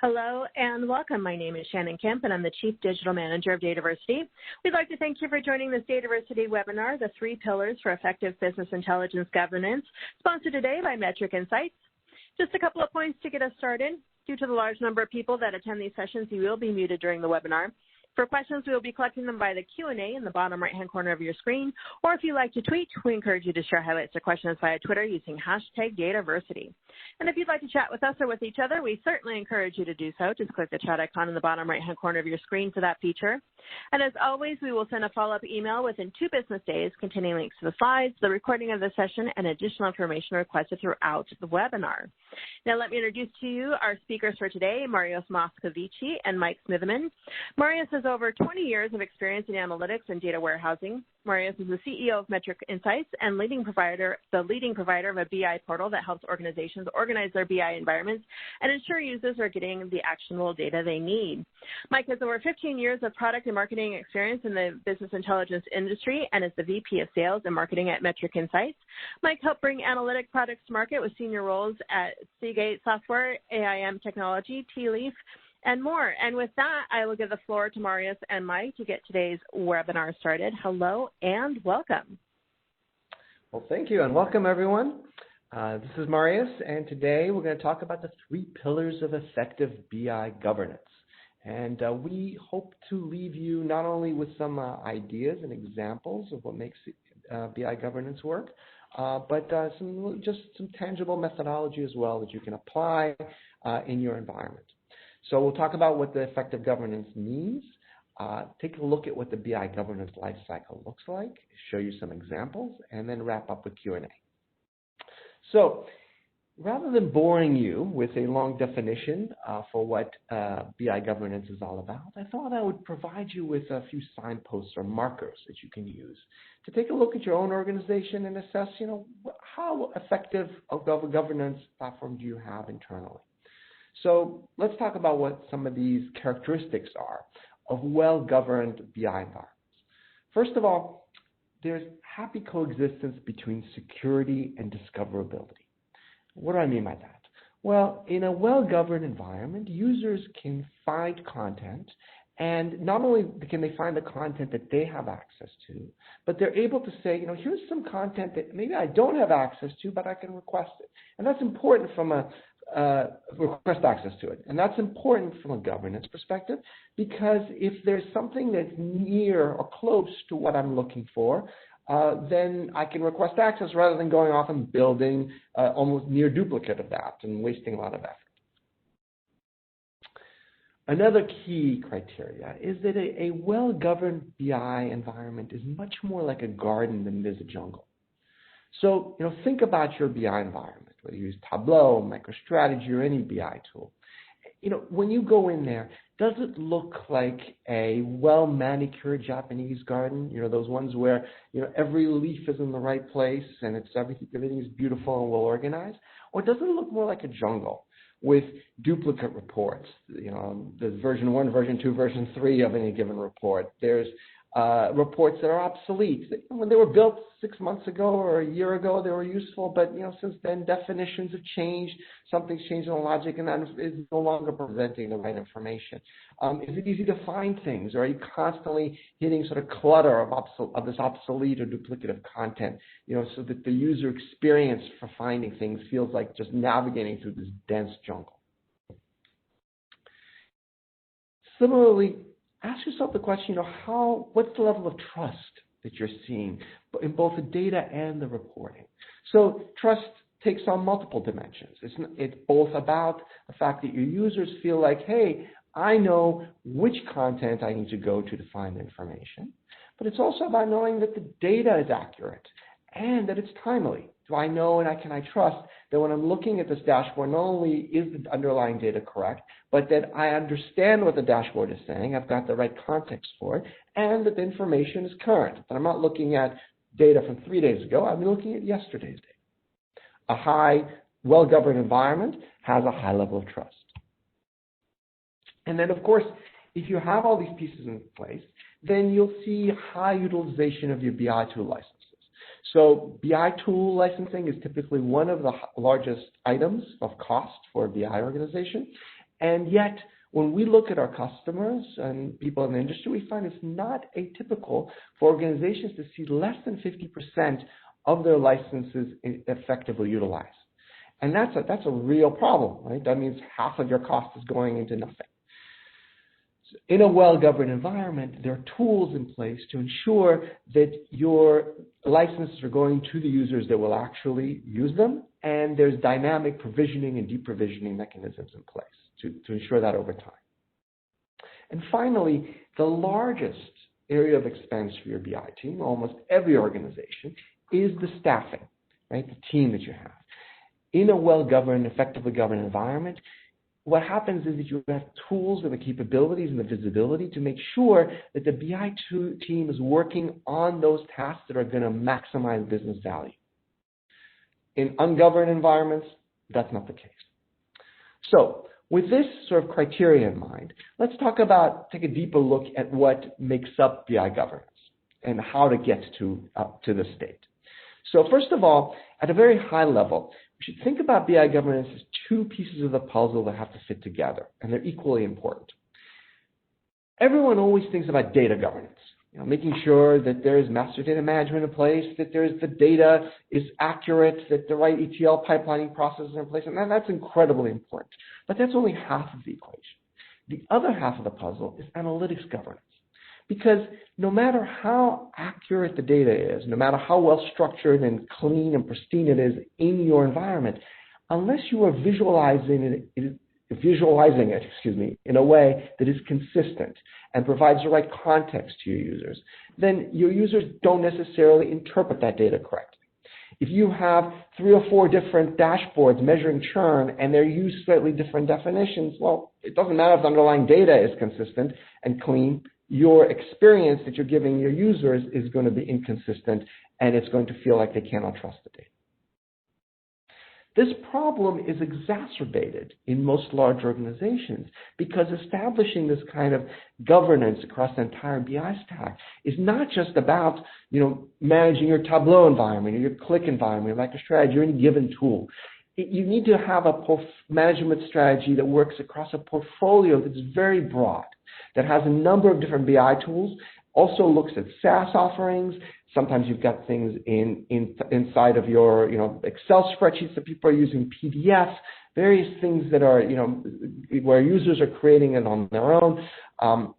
Hello and welcome. My name is Shannon Kemp and I'm the Chief Digital Manager of Dataversity. We'd like to thank you for joining this Dataversity webinar, The 3 Pillars for Effective Business Intelligence Governance, sponsored today by Metric Insights. Just a couple of points to get us started. Due to the large number of people that attend these sessions, you will be muted during the webinar. For questions, we will be collecting them by the Q&A in the bottom right-hand corner of your screen, or if you like to tweet, we encourage you to share highlights or questions via Twitter using hashtag Dataversity. And if you'd like to chat with us or with each other, we certainly encourage you to do so. Just click the chat icon in the bottom right-hand corner of your screen for that feature. And as always, we will send a follow-up email within 2 business days containing links to the slides, the recording of the session, and additional information requested throughout the webinar. Now let me introduce to you our speakers for today, Marios Moscovici and Mike Smitherman. Marios has over 20 years of experience in analytics and data warehousing. Marios is the CEO of Metric Insights and the leading provider of a BI portal that helps organizations organize their BI environments and ensure users are getting the actionable data they need. Mike has over 15 years of product and marketing experience in the business intelligence industry and is the VP of Sales and Marketing at Metric Insights. Mike helped bring analytic products to market with senior roles at Seagate Software, AIM Technology, T-Leaf, and more. And with that, I will give the floor to Marios and Mike to get today's webinar started. Hello and welcome. Well, thank you and welcome everyone. This is Marios, and today we're going to talk about the 3 pillars of effective BI governance. And we hope to leave you not only with some ideas and examples of what makes BI governance work, but just some tangible methodology as well that you can apply in your environment. So we'll talk about what the effective governance means, take a look at what the BI governance lifecycle looks like, show you some examples, and then wrap up with Q&A. So rather than boring you with a long definition for what BI governance is all about, I thought I would provide you with a few signposts or markers that you can use to take a look at your own organization and assess, how effective of a governance platform do you have internally. So let's talk about what some of these characteristics are of well-governed BI environments. First of all, there's happy coexistence between security and discoverability. What do I mean by that? Well, in a well-governed environment, users can find content, and not only can they find the content that they have access to, but they're able to say, here's some content that maybe I don't have access to, but I can request it. And that's important from a request access to it. And that's important from a governance perspective, because if there's something that's near or close to what I'm looking for, then I can request access rather than going off and building almost near duplicate of that and wasting a lot of effort. Another key criteria is that a well-governed BI environment is much more like a garden than it is a jungle. So, think about your BI environment, whether you use Tableau, MicroStrategy, or any BI tool. When you go in there, does it look like a well-manicured Japanese garden? Those ones where, every leaf is in the right place and everything is beautiful and well organized? Or does it look more like a jungle with duplicate reports? There's version 1, version 2, version 3 of any given report. There's reports that are obsolete. When they were built 6 months ago or a year ago, they were useful, but since then definitions have changed, something's changed in the logic, and that is no longer presenting the right information. Is it easy to find things, or are you constantly hitting sort of clutter of this obsolete or duplicative content, so that the user experience for finding things feels like just navigating through this dense jungle? Similarly, ask yourself the question, what's the level of trust that you're seeing in both the data and the reporting? So trust takes on multiple dimensions. It's both about the fact that your users feel like, hey, I know which content I need to go to find information, but it's also about knowing that the data is accurate and that it's timely. Do I know and can I trust that when I'm looking at this dashboard, not only is the underlying data correct, but that I understand what the dashboard is saying, I've got the right context for it, and that the information is current. That I'm not looking at data from 3 days ago, I'm looking at yesterday's data. A high, well-governed environment has a high level of trust. And then, of course, if you have all these pieces in place, then you'll see high utilization of your BI tool licenses. So BI tool licensing is typically one of the largest items of cost for a BI organization. And yet, when we look at our customers and people in the industry, we find it's not atypical for organizations to see less than 50% of their licenses effectively utilized. And that's a real problem, right? That means half of your cost is going into nothing. So in a well-governed environment, there are tools in place to ensure that your licenses are going to the users that will actually use them, and there's dynamic provisioning and deprovisioning mechanisms in place to ensure that over time. And finally, the largest area of expense for your BI team, almost every organization, is the staffing, right? The team that you have. In a well-governed, effectively governed environment, what happens is that you have tools and the capabilities and the visibility to make sure that the BI team is working on those tasks that are going to maximize business value. In ungoverned environments, that's not the case. So, with this sort of criteria in mind, let's take a deeper look at what makes up BI governance and how to get to this state. So first of all, at a very high level, we should think about BI governance as two pieces of the puzzle that have to fit together, and they're equally important. Everyone always thinks about data governance, making sure that there is master data management in place, that the data is accurate, that the right ETL pipelining processes are in place, and that's incredibly important. But that's only half of the equation. The other half of the puzzle is analytics governance. Because no matter how accurate the data is, no matter how well structured and clean and pristine it is in your environment, unless you are visualizing it in a way that is consistent and provides the right context to your users, then your users don't necessarily interpret that data correctly. If you have 3 or 4 different dashboards measuring churn and they use slightly different definitions, well, it doesn't matter if the underlying data is consistent and clean. Your experience that you're giving your users is going to be inconsistent, and it's going to feel like they cannot trust the data. This problem is exacerbated in most large organizations because establishing this kind of governance across the entire BI stack is not just about, managing your Tableau environment or your Qlik environment, like a strategy or any given tool. You need to have a management strategy that works across a portfolio that's very broad, that has a number of different BI tools, also looks at SaaS offerings. Sometimes you've got things inside of your Excel spreadsheets that people are using, PDFs, various things that are where users are creating it on their own.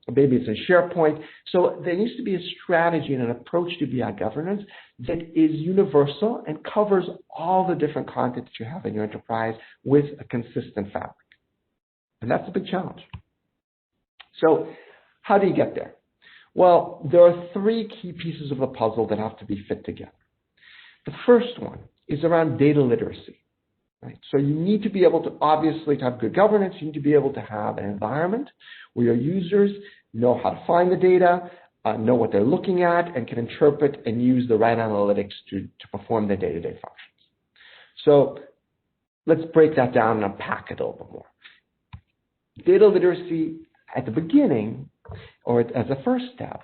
Maybe it's in SharePoint. So there needs to be a strategy and an approach to BI governance that is universal and covers all the different content that you have in your enterprise with a consistent fabric. And that's a big challenge. So how do you get there? Well, there are 3 key pieces of the puzzle that have to be fit together. The first one is around data literacy. Right? So you need to be able to, obviously, to have good governance, you need to be able to have an environment where your users know how to find the data, know what they're looking at, and can interpret and use the right analytics to perform their day-to-day functions. So let's break that down and unpack it a little bit more. Data literacy at the beginning, or as a first step,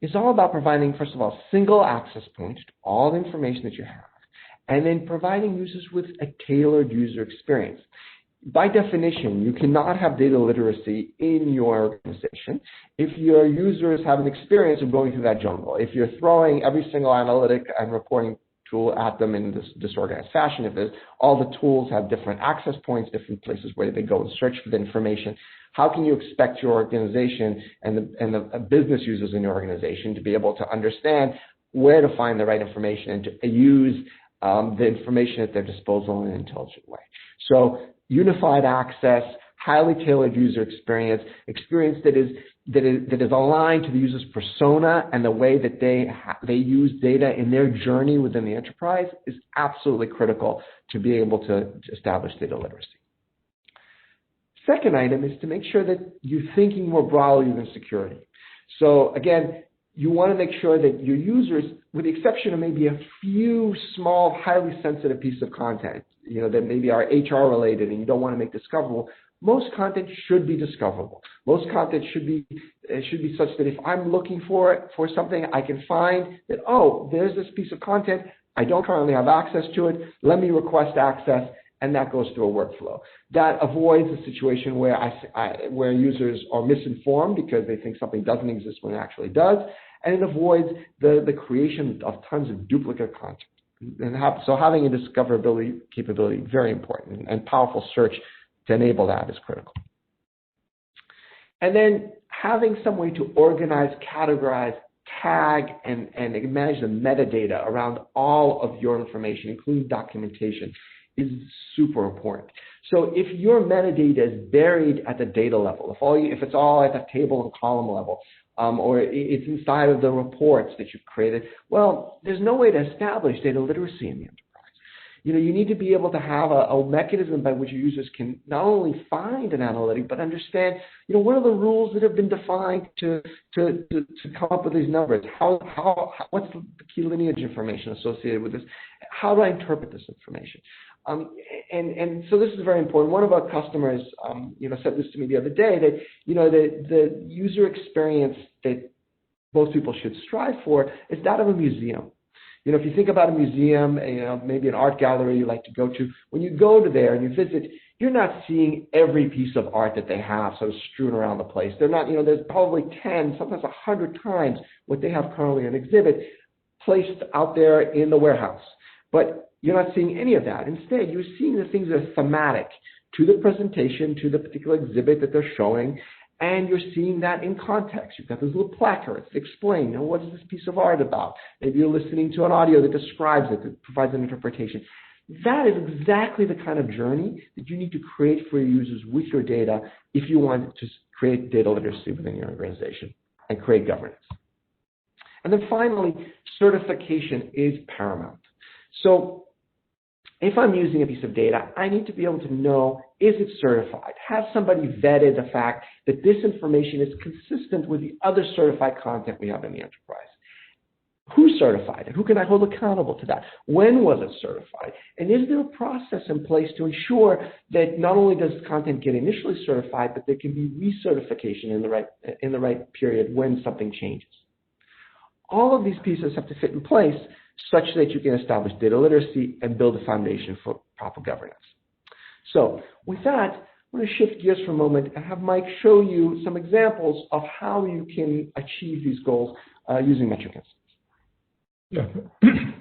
is all about providing, first of all, single access point to all the information that you have, and then providing users with a tailored user experience. By definition, you cannot have data literacy in your organization if your users have an experience of going through that jungle. If you're throwing every single analytic and reporting tool at them in this disorganized fashion, if all the tools have different access points, different places where they go and search for the information, how can you expect your organization and the business users in your organization to be able to understand where to find the right information and to use the information at their disposal in an intelligent way? So unified access, highly tailored user experience that is aligned to the user's persona and the way that they use data in their journey within the enterprise is absolutely critical to be able to establish data literacy. Second item is to make sure that you're thinking more broadly than security. So again, you want to make sure that your users, with the exception of maybe a few small, highly sensitive pieces of content, that maybe are HR related and you don't want to make discoverable, most content should be discoverable. Most content should be such that if I'm looking for something, I can find that, oh, there's this piece of content, I don't currently have access to it, let me request access, and that goes through a workflow. That avoids a situation where where users are misinformed because they think something doesn't exist when it actually does, and it avoids the creation of tons of duplicate content. And so having a discoverability capability, very important, and powerful search to enable that is critical. And then having some way to organize, categorize, tag, and manage the metadata around all of your information, including documentation, is super important. So if your metadata is buried at the data level, if it's all at the table and column level, or it's inside of the reports that you've created, well, there's no way to establish data literacy in the enterprise. You need to be able to have a mechanism by which your users can not only find an analytic, but understand, what are the rules that have been defined to come up with these numbers? What's the key lineage information associated with this? How do I interpret this information? And so this is very important. One of our customers, said this to me the other day, that, the user experience that most people should strive for is that of a museum. If you think about a museum, maybe an art gallery you like to go to, when you go to there and you visit, you're not seeing every piece of art that they have sort of strewn around the place. They're not, there's probably 10, sometimes 100 times what they have currently on exhibit placed out there in the warehouse. But you're not seeing any of that. Instead, you're seeing the things that are thematic to the presentation, to the particular exhibit that they're showing, and you're seeing that in context. You've got those little placards that explain, what is this piece of art about? Maybe you're listening to an audio that describes it, that provides an interpretation. That is exactly the kind of journey that you need to create for your users with your data if you want to create data literacy within your organization and create governance. And then finally, certification is paramount. So if I'm using a piece of data, I need to be able to know, is it certified? Has somebody vetted the fact that this information is consistent with the other certified content we have in the enterprise? Who certified it? Who can I hold accountable to that? When was it certified? And is there a process in place to ensure that not only does content get initially certified, but there can be recertification in the right period when something changes? All of these pieces have to fit in place such that you can establish data literacy and build a foundation for proper governance. So with that, I'm going to shift gears for a moment and have Mike show you some examples of how you can achieve these goals using metric insights. Yeah,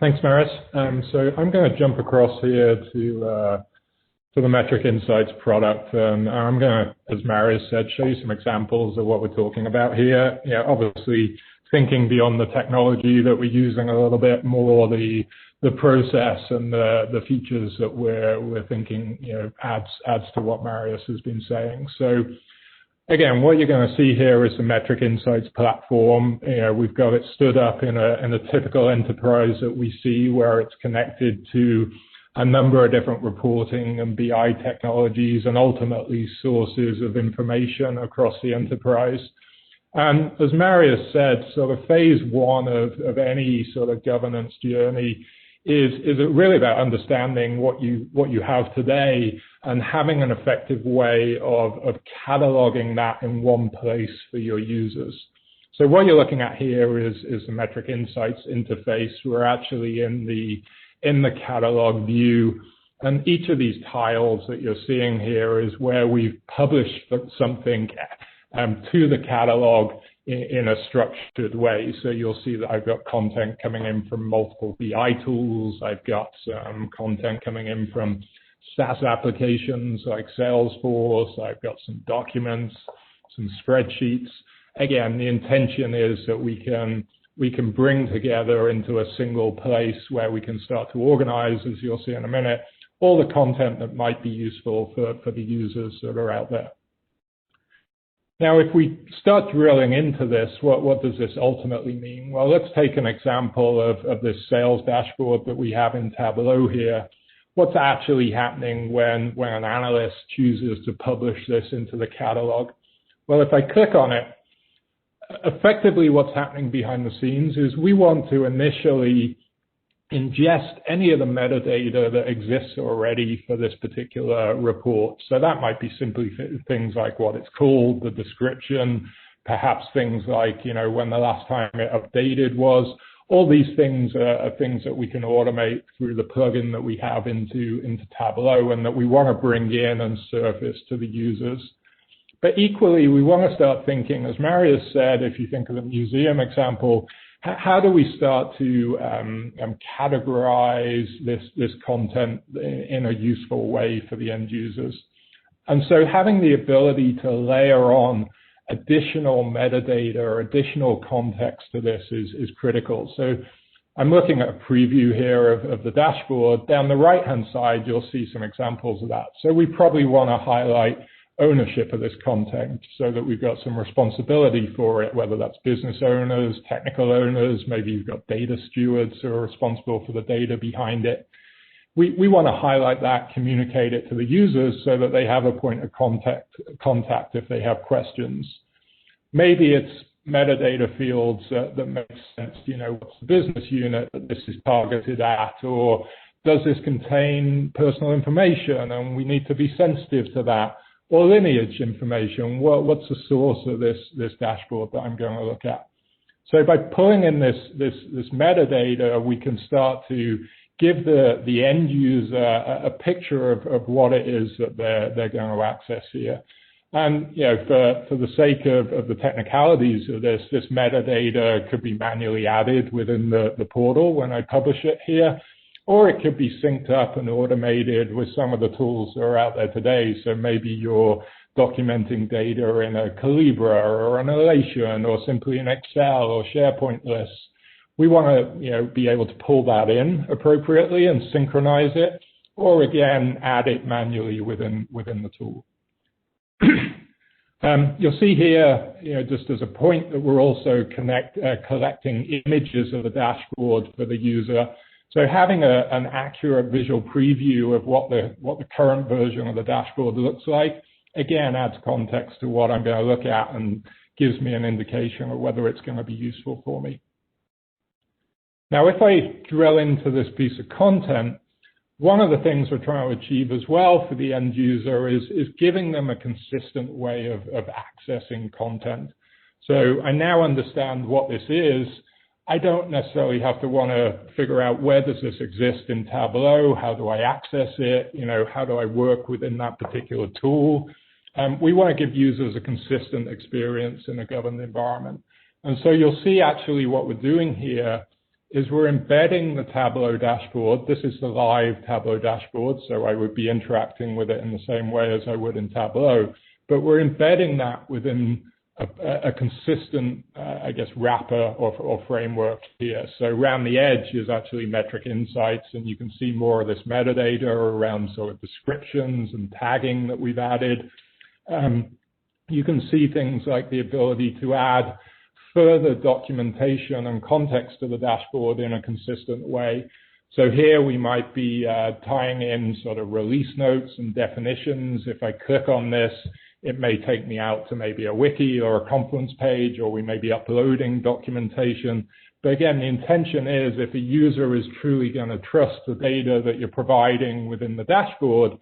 thanks, Marius. So I'm going to jump across here to the Metric Insights product. I'm going to, as Marius said, show you some examples of what we're talking about here. Obviously, thinking beyond the technology that we're using a little bit more, the process and the features that we're thinking adds to what Marius has been saying. So again, what you're going to see here is the Metric Insights platform. We've got it stood up in a typical enterprise that we see, where it's connected to a number of different reporting and BI technologies and ultimately sources of information across the enterprise. And as Marius said, sort of phase one of any sort of governance journey is really about understanding what you have today and having an effective way of cataloging that in one place for your users. So what you're looking at here is the Metric Insights interface. We're actually in the catalog view, and each of these tiles that you're seeing here is where we've published something to the catalog in a structured way. So you'll see that I've got content coming in from multiple BI tools. I've got some content coming in from SaaS applications like Salesforce. I've got some documents, some spreadsheets. Again, the intention is that we can bring together into a single place where we can start to organize, as you'll see in a minute, all the content that might be useful for the users that are out there. Now, if we start drilling into this, what does this ultimately mean? Well, let's take an example of this sales dashboard that we have in Tableau here. What's actually happening when an analyst chooses to publish this into the catalog? Well, if I click on it, effectively what's happening behind the scenes is we want to initially ingest any of the metadata that exists already for this particular report. So that might be simply things like what it's called, the description, perhaps things like, when the last time it updated was, All these things are things that we can automate through the plugin that we have into Tableau and that we want to bring in and surface to the users. But equally, we want to start thinking, as Marius said, if you think of the museum example, how do we start to categorize this content in a useful way for the end users? And so having the ability to layer on additional metadata or additional context to this is critical. So I'm looking at a preview here of the dashboard. Down the right-hand side, you'll see some examples of that. So we probably want to highlight ownership of this content so that we've got some responsibility for it, whether that's business owners, technical owners, maybe you've got data stewards who are responsible for the data behind it. We want to highlight that, communicate it to the users so that they have a point of contact if they have questions. Maybe it's metadata fields that make sense, what's the business unit that this is targeted at, or does this contain personal information and we need to be sensitive to that, or lineage information, what's the source of this dashboard that I'm going to look at. So by pulling in this metadata, we can start to give the end user a picture of what it is that they're going to access here. And for the sake of the technicalities of this metadata could be manually added within the portal when I publish it here, or it could be synced up and automated with some of the tools that are out there today. So maybe you're documenting data in a Calibra or an Elation or simply an Excel or SharePoint list. We want to be able to pull that in appropriately and synchronize it, or again, add it manually within the tool. You'll see here, just as a point, that we're also collecting images of the dashboard for the user. So having an accurate visual preview of what the current version of the dashboard looks like, again, adds context to what I'm going to look at and gives me an indication of whether it's going to be useful for me. Now, if I drill into this piece of content, one of the things we're trying to achieve as well for the end user is giving them a consistent way of accessing content. So I now understand what this is. I don't necessarily have to want to figure out where does this exist in Tableau, how do I access it, how do I work within that particular tool. We want to give users a consistent experience in a governed environment. And so you'll see actually what we're doing here is we're embedding the Tableau dashboard. This is the live Tableau dashboard, so I would be interacting with it in the same way as I would in Tableau. But we're embedding that within a consistent, wrapper or framework here. So around the edge is actually metric insights, and you can see more of this metadata around sort of descriptions and tagging that we've added. You can see things like the ability to add further documentation and context to the dashboard in a consistent way. So here we might be tying in sort of release notes and definitions. If I click on this, it may take me out to maybe a wiki or a Confluence page, or we may be uploading documentation. But again, the intention is if a user is truly going to trust the data that you're providing within the dashboard,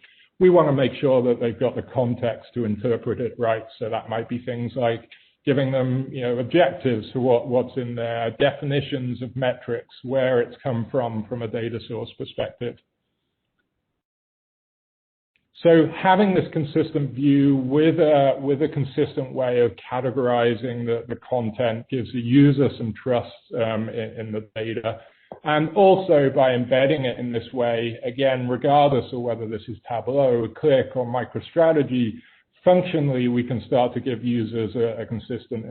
we want to make sure that they've got the context to interpret it right. So that might be things like giving them, objectives for what's in there, definitions of metrics, where it's come from a data source perspective. So having this consistent view with a consistent way of categorizing the content gives the user some trust in the data. And also by embedding it in this way, again, regardless of whether this is Tableau, Click, or MicroStrategy, functionally, we can start to give users a consistent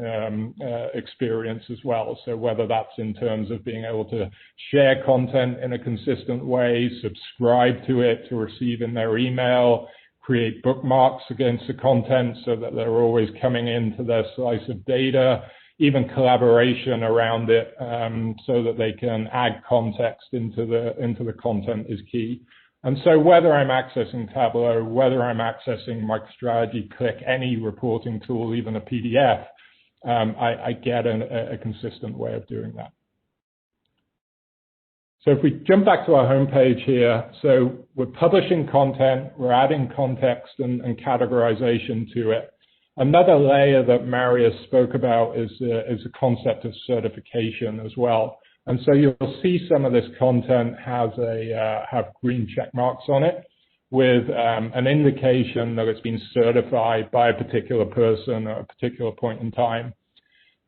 experience as well. So whether that's in terms of being able to share content in a consistent way, subscribe to it to receive in their email, create bookmarks against the content so that they're always coming into their slice of data, even collaboration around it so that they can add context into the content is key. And so whether I'm accessing Tableau, whether I'm accessing MicroStrategy, Click, any reporting tool, even a PDF, I get a consistent way of doing that. So if we jump back to our homepage here, so we're publishing content, we're adding context and categorization to it. Another layer that Marius spoke about is the concept of certification as well. And so you'll see some of this content have green check marks on it with an indication that it's been certified by a particular person at a particular point in time.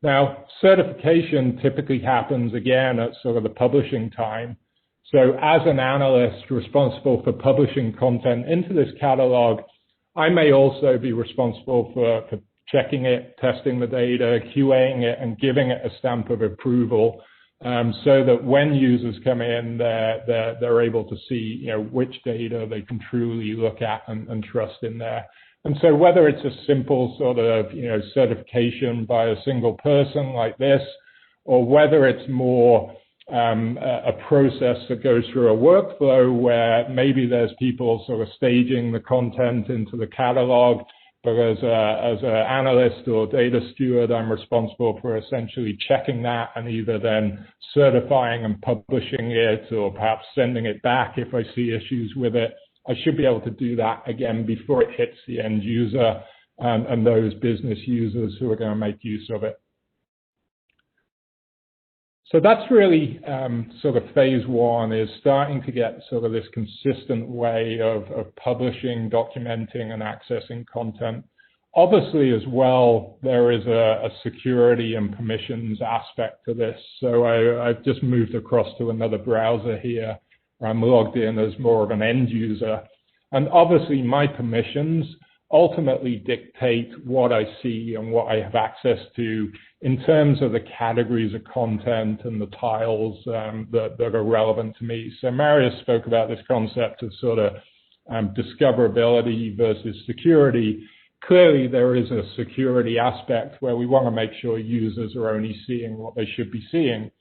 Now, certification typically happens again at sort of the publishing time. So as an analyst responsible for publishing content into this catalog, I may also be responsible for checking it, testing the data, QAing it, and giving it a stamp of approval, so that when users come in, they're able to see, which data they can truly look at and trust in there. And so whether it's a simple sort of, certification by a single person like this, or whether it's more a process that goes through a workflow where maybe there's people sort of staging the content into the catalog, but as an analyst or data steward, I'm responsible for essentially checking that and either then certifying and publishing it, or perhaps sending it back if I see issues with it. I should be able to do that again before it hits the end user and those business users who are going to make use of it. So that's really sort of phase one, is starting to get sort of this consistent way of publishing, documenting, and accessing content. Obviously, as well, there is a security and permissions aspect to this. So I've just moved across to another browser here. I'm logged in as more of an end user. And obviously, my permissions ultimately dictate what I see and what I have access to in terms of the categories of content and the tiles that are relevant to me. So Marius spoke about this concept of sort of discoverability versus security. Clearly, there is a security aspect where we want to make sure users are only seeing what they should be seeing.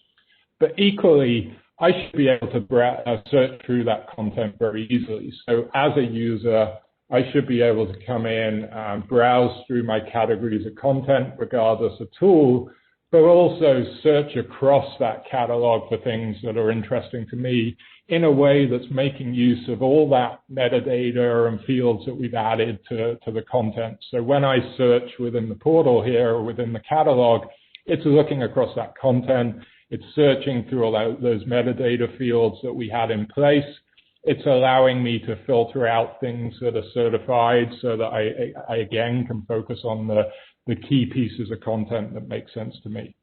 But equally, I should be able to search through that content very easily. So as a user, I should be able to come in and browse through my categories of content, regardless of tool, but also search across that catalog for things that are interesting to me in a way that's making use of all that metadata and fields that we've added to the content. So when I search within the portal here or within the catalog, it's looking across that content. It's searching through all those metadata fields that we had in place. It's allowing me to filter out things that are certified so that I again can focus on the key pieces of content that make sense to me.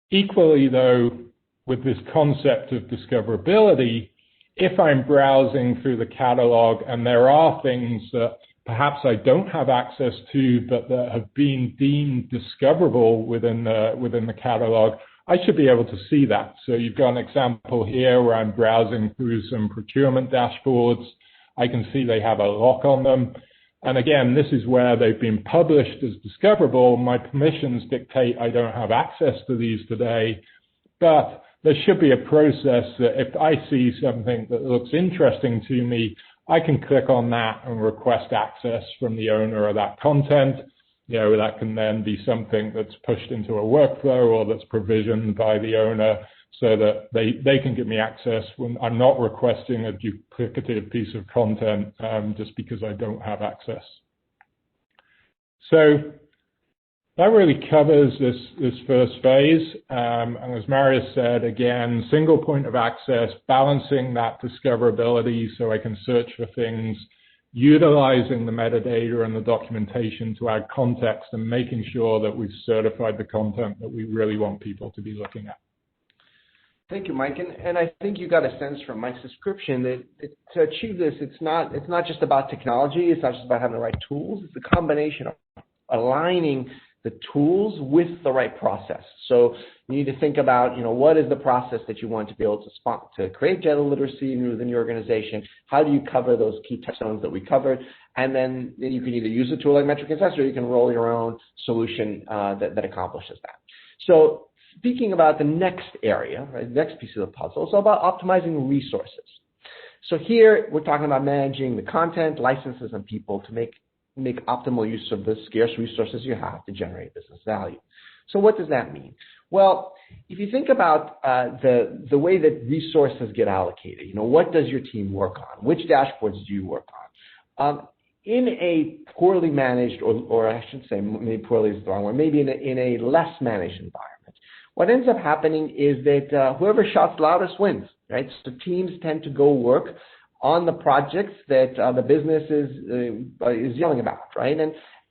Equally, though, with this concept of discoverability, if I'm browsing through the catalog and there are things that perhaps I don't have access to, but that have been deemed discoverable within the catalog, I should be able to see that. So you've got an example here where I'm browsing through some procurement dashboards. I can see they have a lock on them. And again, this is where they've been published as discoverable. My permissions dictate I don't have access to these today, but there should be a process that if I see something that looks interesting to me, I can click on that and request access from the owner of that content. That can then be something that's pushed into a workflow or that's provisioned by the owner so that they can give me access when I'm not requesting a duplicative piece of content just because I don't have access. So that really covers this first phase. And as Marius said, again, single point of access, balancing that discoverability so I can search for things, utilizing the metadata and the documentation to add context, and making sure that we've certified the content that we really want people to be looking at. Thank you, Mike. And I think you got a sense from Mike's description that to achieve this, it's not just about technology. It's not just about having the right tools. It's a combination of aligning the tools with the right process. So you need to think about, what is the process that you want to be able to create data literacy within your organization? How do you cover those key touchstones that we covered? And then you can either use a tool like Metric Assessor, or you can roll your own solution that accomplishes that. So speaking about the next area, right, the next piece of the puzzle, it's all about optimizing resources. So here we're talking about managing the content, licenses, and people to make optimal use of the scarce resources you have to generate business value. So what does that mean? Well, if you think about the way that resources get allocated, what does your team work on? Which dashboards do you work on? In a poorly managed, or I should say maybe poorly is the wrong word, maybe in a less managed environment, what ends up happening is that whoever shouts loudest wins, right? So teams tend to go work on the projects that the business is yelling about, right?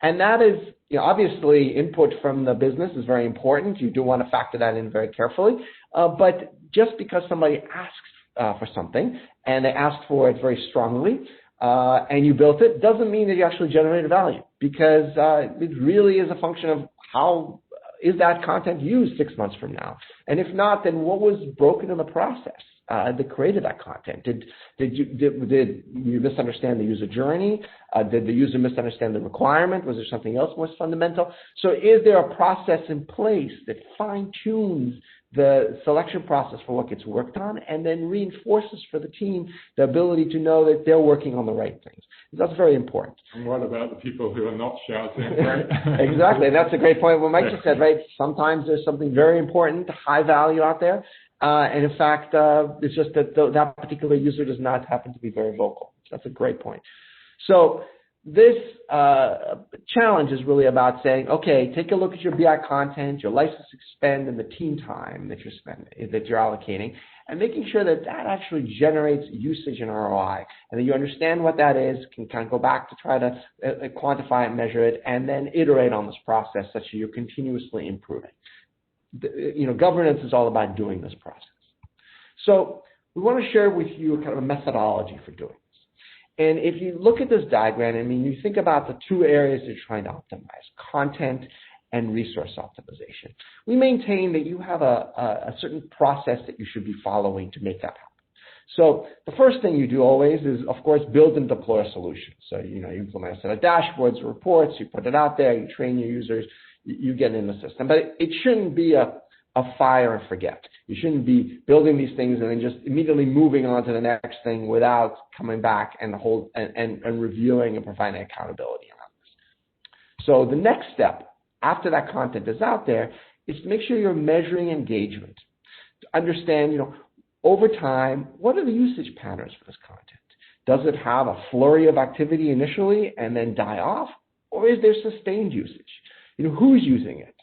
And that is, obviously input from the business is very important. You do want to factor that in very carefully. But just because somebody asks for something and they ask for it very strongly, and you built it, doesn't mean that you actually generated value, because it really is a function of how is that content used 6 months from now. And if not, then what was broken in the process that created that content? Did you misunderstand the user journey? Did the user misunderstand the requirement? Was there something else more fundamental? So is there a process in place that fine-tunes the selection process for what gets worked on, and then reinforces for the team the ability to know that they're working on the right things? That's very important. And what about the people who are not shouting, right? Exactly. That's a great point. What Mike just said, right? Sometimes there's something very important, high value out there, and in fact, it's just that that particular user does not happen to be very vocal. That's a great point. So this challenge is really about saying, okay, take a look at your BI content, your license spend, and the team time that you're allocating, and making sure that that actually generates usage and ROI, and that you understand what that is, can kind of go back to try to quantify and measure it, and then iterate on this process such that you're continuously improving. Governance is all about doing this process. So we want to share with you kind of a methodology for doing this. And if you look at this diagram, you think about the two areas you're trying to optimize, content and resource optimization. We maintain that you have a certain process that you should be following to make that happen. So the first thing you do always is, of course, build and deploy a solution. So, you implement a set of dashboards, reports, you put it out there, you train your users, you get in the system. But it shouldn't be a fire and forget. You shouldn't be building these things and then just immediately moving on to the next thing without coming back and reviewing and providing accountability around this. So the next step after that content is out there is to make sure you're measuring engagement. To understand, over time, what are the usage patterns for this content? Does it have a flurry of activity initially and then die off? Or is there sustained usage? Who's using it?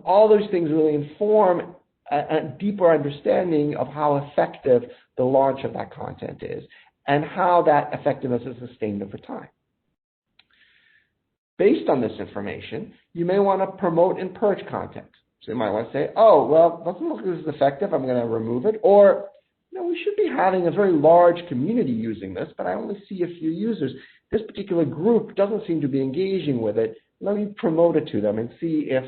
All those things really inform a deeper understanding of how effective the launch of that content is and how that effectiveness is sustained over time. Based on this information, you may want to promote and purge content. So you might want to say, oh, well, doesn't look as effective, I'm going to remove it. Or, we should be having a very large community using this, but I only see a few users. This particular group doesn't seem to be engaging with it. Let me promote it to them and see if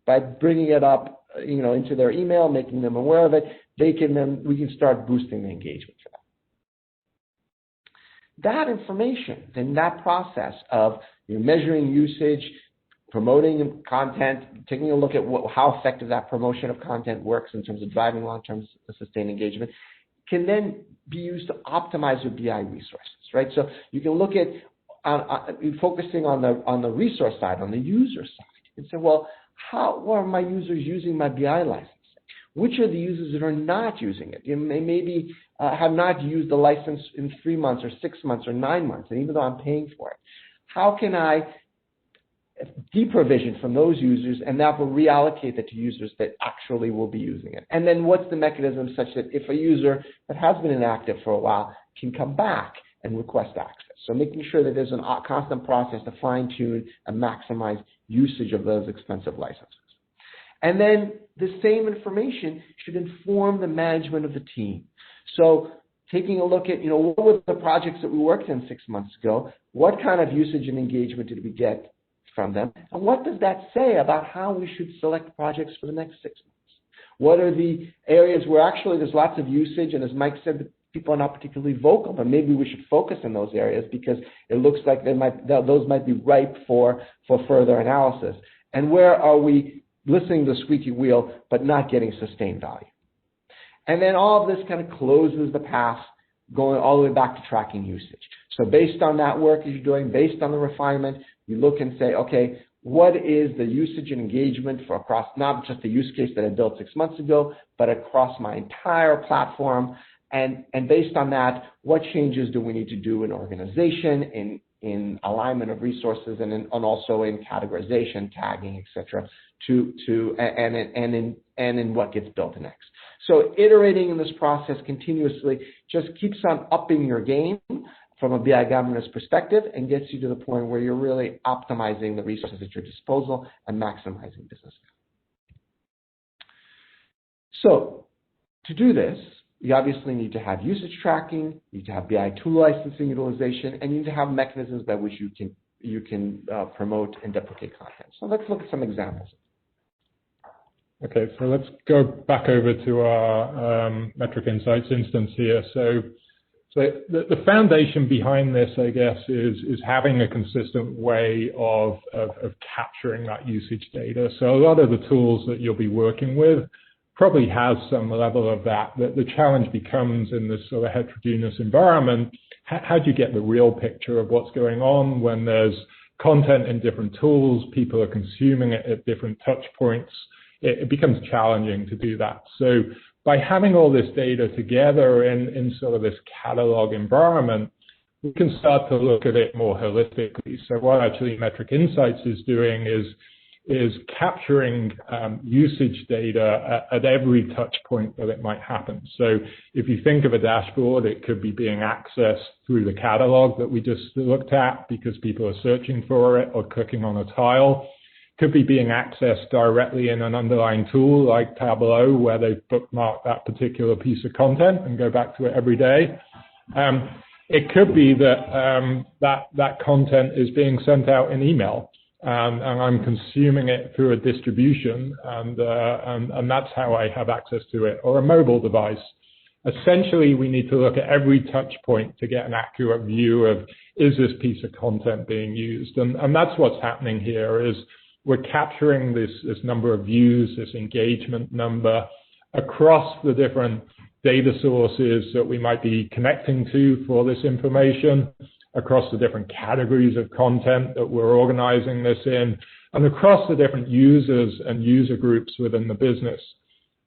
by bringing it up, into their email, making them aware of it, we can start boosting the engagement for them. That information, then that process of measuring usage, promoting content, taking a look at how effective that promotion of content works in terms of driving long-term sustained engagement, can then be used to optimize your BI resources, right? So you can look at focusing on the resource side, on the user side, and say, well, how are my users using my BI license? Which are the users that are not using it? They maybe have not used the license in 3 months or 6 months or 9 months, and even though I'm paying for it. How can I deprovision from those users, and that will reallocate that to users that actually will be using it? And then what's the mechanism such that if a user that has been inactive for a while can come back and request access? So making sure that there's a constant process to fine-tune and maximize usage of those expensive licenses. And then the same information should inform the management of the team. So taking a look at, what were the projects that we worked on 6 months ago? What kind of usage and engagement did we get from them? And what does that say about how we should select projects for the next 6 months? What are the areas where actually there's lots of usage, and as Mike said, people are not particularly vocal, but maybe we should focus in those areas because it looks like those might be ripe for further analysis. And where are we listening to the squeaky wheel but not getting sustained value? And then all of this kind of closes the path going all the way back to tracking usage. So based on that work that you're doing, based on the refinement, you look and say, okay, what is the usage and engagement for across not just the use case that I built 6 months ago, but across my entire platform? And based on that, what changes do we need to do in organization, in alignment of resources, and also in categorization, tagging, etc., and in what gets built next. So iterating in this process continuously just keeps on upping your game from a BI governance perspective and gets you to the point where you're really optimizing the resources at your disposal and maximizing business value. So to do this, you obviously need to have usage tracking, you need to have BI tool licensing utilization, and you need to have mechanisms by which you can promote and deprecate content. So let's look at some examples. Okay, so let's go back over to our Metric Insights instance here. So the foundation behind this, I guess, is having a consistent way of capturing that usage data. So a lot of the tools that you'll be working with probably has some level of that. The challenge becomes in this sort of heterogeneous environment, how do you get the real picture of what's going on when there's content in different tools, people are consuming it at different touch points? It becomes challenging to do that. So by having all this data together in sort of this catalog environment, we can start to look at it more holistically. So what actually Metric Insights is doing is capturing usage data at every touch point that it might happen. So if you think of a dashboard, it could be being accessed through the catalog that we just looked at because people are searching for it or clicking on a tile. Could be being accessed directly in an underlying tool like Tableau where they've bookmarked that particular piece of content and go back to it every day. It could be that that content is being sent out in email. And I'm consuming it through a distribution, and that's how I have access to it, or a mobile device. Essentially, we need to look at every touch point to get an accurate view of, is this piece of content being used? And that's what's happening here, is we're capturing this number of views, this engagement number, across the different data sources that we might be connecting to for this information, across the different categories of content that we're organizing this in, and across the different users and user groups within the business.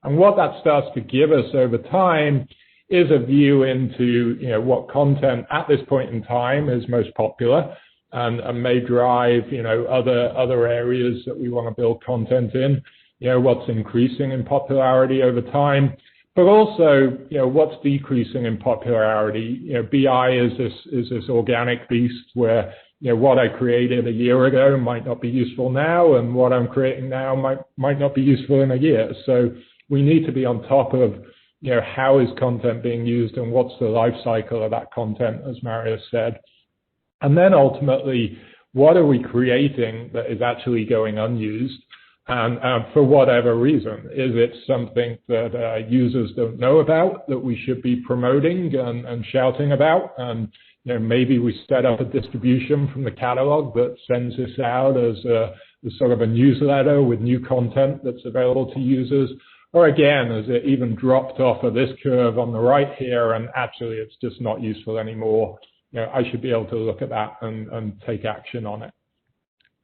And what that starts to give us over time is a view into, what content at this point in time is most popular and may drive, other areas that we want to build content in, what's increasing in popularity over time. But also, what's decreasing in popularity? BI is this organic beast where, what I created a year ago might not be useful now, and what I'm creating now might not be useful in a year. So we need to be on top of, how is content being used and what's the life cycle of that content, as Marius said. And then ultimately, what are we creating that is actually going unused? And for whatever reason, is it something that users don't know about that we should be promoting and shouting about? And maybe we set up a distribution from the catalog that sends this out as sort of a newsletter with new content that's available to users. Or again, is it even dropped off of this curve on the right here and actually it's just not useful anymore? I should be able to look at that and take action on it.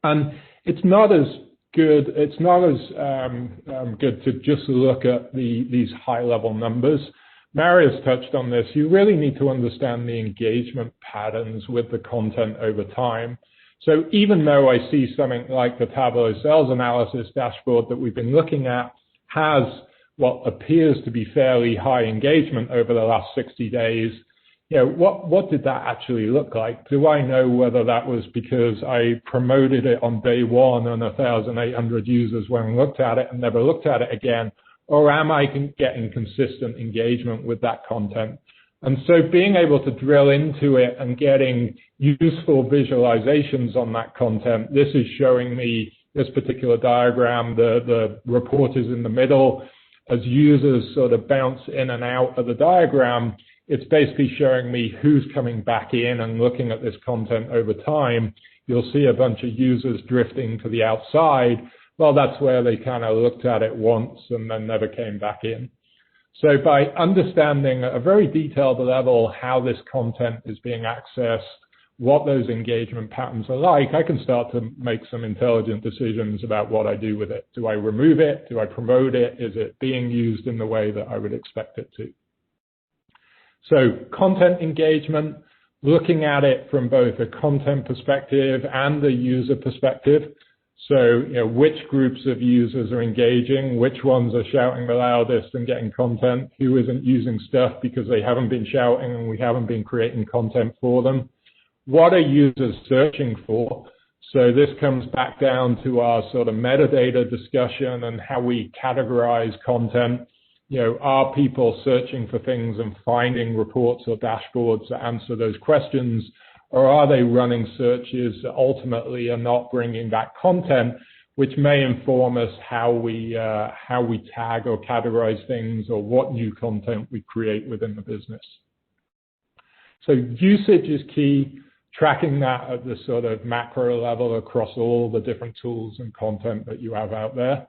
And it's not as good. It's not as good to just look at these high-level numbers. Marius touched on this. You really need to understand the engagement patterns with the content over time. So even though I see something like the Tableau sales analysis dashboard that we've been looking at has what appears to be fairly high engagement over the last 60 days, what did that actually look like? Do I know whether that was because I promoted it on day one and 1,800 users went and looked at it and never looked at it again? Or am I getting consistent engagement with that content? And so being able to drill into it and getting useful visualizations on that content, this is showing me this particular diagram, the report is in the middle. As users sort of bounce in and out of the diagram, it's basically showing me who's coming back in and looking at this content over time. You'll see a bunch of users drifting to the outside. Well, that's where they kind of looked at it once and then never came back in. So by understanding at a very detailed level how this content is being accessed, what those engagement patterns are like, I can start to make some intelligent decisions about what I do with it. Do I remove it? Do I promote it? Is it being used in the way that I would expect it to? So content engagement, looking at it from both a content perspective and a user perspective. So, which groups of users are engaging, which ones are shouting the loudest and getting content, who isn't using stuff because they haven't been shouting and we haven't been creating content for them. What are users searching for? So this comes back down to our sort of metadata discussion and how we categorize content. Are people searching for things and finding reports or dashboards that answer those questions? Or are they running searches that ultimately are not bringing back content, which may inform us how we tag or categorize things or what new content we create within the business? So usage is key, tracking that at the sort of macro level across all the different tools and content that you have out there.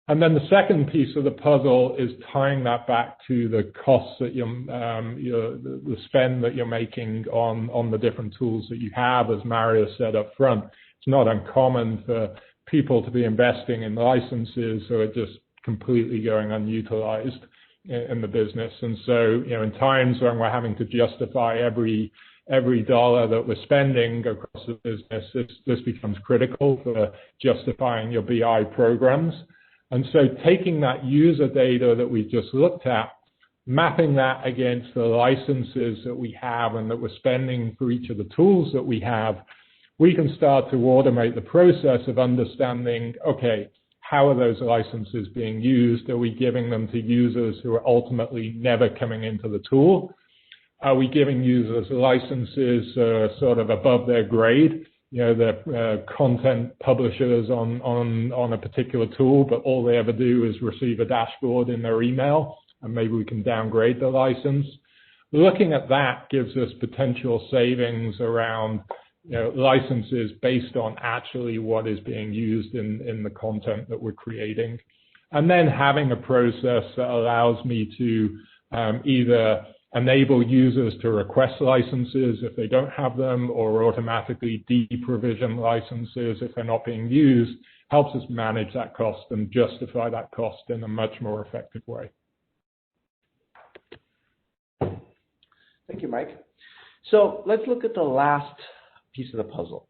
And then the second piece of the puzzle is tying that back to the costs that the spend that you're making on the different tools that you have. As Mario said up front, it's not uncommon for people to be investing in licenses who are just completely going unutilized in the business. And so, in times when we're having to justify every dollar that we're spending across the business, this becomes critical for justifying your BI programs. And so taking that user data that we just looked at, mapping that against the licenses that we have and that we're spending for each of the tools that we have, we can start to automate the process of understanding, okay, how are those licenses being used? Are we giving them to users who are ultimately never coming into the tool? Are we giving users licenses sort of above their grade? The content publishers on a particular tool, but all they ever do is receive a dashboard in their email, and maybe we can downgrade the license. Looking at that gives us potential savings around licenses based on actually what is being used in the content that we're creating. And then having a process that allows me to either enable users to request licenses if they don't have them, or automatically deprovision licenses if they're not being used, helps us manage that cost and justify that cost in a much more effective way. Thank you, Mike. So let's look at the last piece of the puzzle.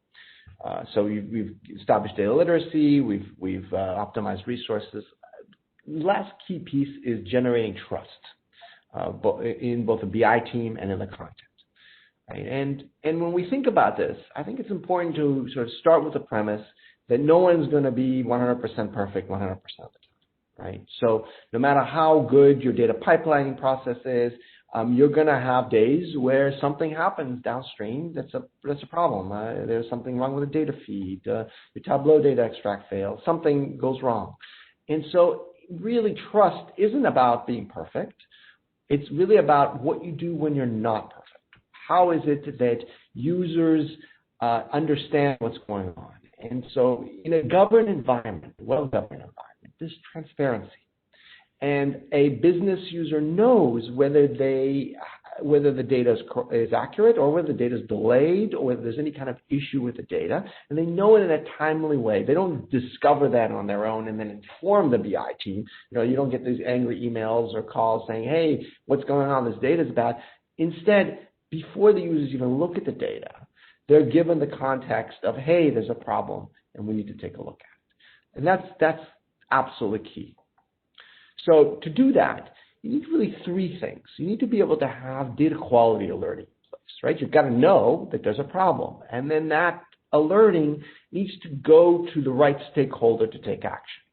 So we've established data literacy, we've optimized resources. The last key piece is generating trust. In both the BI team and in the content. Right? And when we think about this, I think it's important to sort of start with the premise that no one's going to be 100% perfect 100% of the time. Right? So no matter how good your data pipelining process is, you're going to have days where something happens downstream that's a problem. There's something wrong with the data feed. Your Tableau data extract fails. Something goes wrong. And so really trust isn't about being perfect. It's really about what you do when you're not perfect. How is it that users understand what's going on? And so in a governed environment, well-governed environment, there's transparency. And a business user knows whether the data is accurate or whether the data is delayed or whether there's any kind of issue with the data. And they know it in a timely way. They don't discover that on their own and then inform the BI team. You don't get these angry emails or calls saying, hey, what's going on? This data is bad. Instead, before the users even look at the data, they're given the context of, hey, there's a problem and we need to take a look at it. And that's absolutely key. So to do that, you need really three things. You need to be able to have data quality alerting in place, right? You've got to know that there's a problem. And then that alerting needs to go to the right stakeholder to take action.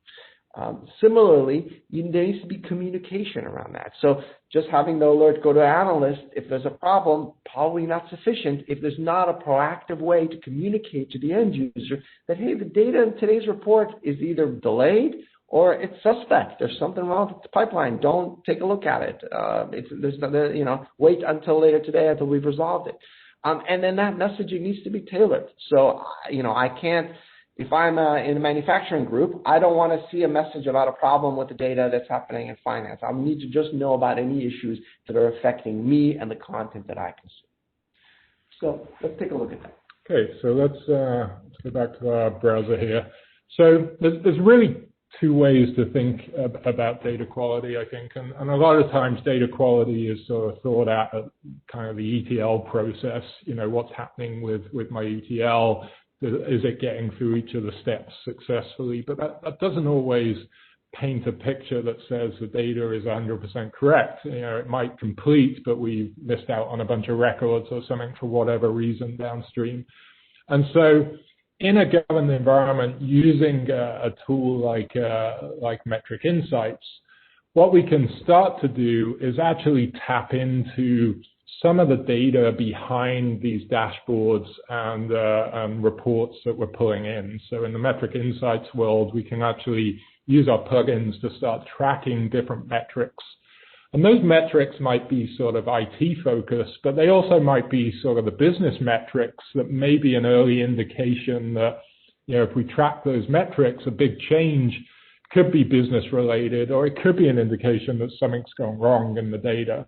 Similarly, there needs to be communication around that. So just having the alert go to analyst, if there's a problem, probably not sufficient if there's not a proactive way to communicate to the end user that, hey, the data in today's report is either delayed or it's suspect. There's something wrong with the pipeline. Don't take a look at it. Wait until later today until we've resolved it. And then that messaging needs to be tailored. So, I can't, if I'm in a manufacturing group, I don't want to see a message about a problem with the data that's happening in finance. I need to just know about any issues that are affecting me and the content that I consume. So let's take a look at that. Okay, so let's go back to our browser here. So there's really two ways to think about data quality, I think, and a lot of times data quality is sort of thought out at kind of the ETL process, what's happening with my ETL, Is it getting through each of the steps successfully? But that doesn't always paint a picture that says the data is 100% correct. It might complete, but we missed out on a bunch of records or something for whatever reason downstream. And so in a governed environment, using a tool like Metric Insights, what we can start to do is actually tap into some of the data behind these dashboards and reports that we're pulling in. So in the Metric Insights world, we can actually use our plugins to start tracking different metrics. And those metrics might be sort of IT focused, but they also might be sort of the business metrics that may be an early indication that, if we track those metrics, a big change could be business related, or it could be an indication that something's gone wrong in the data.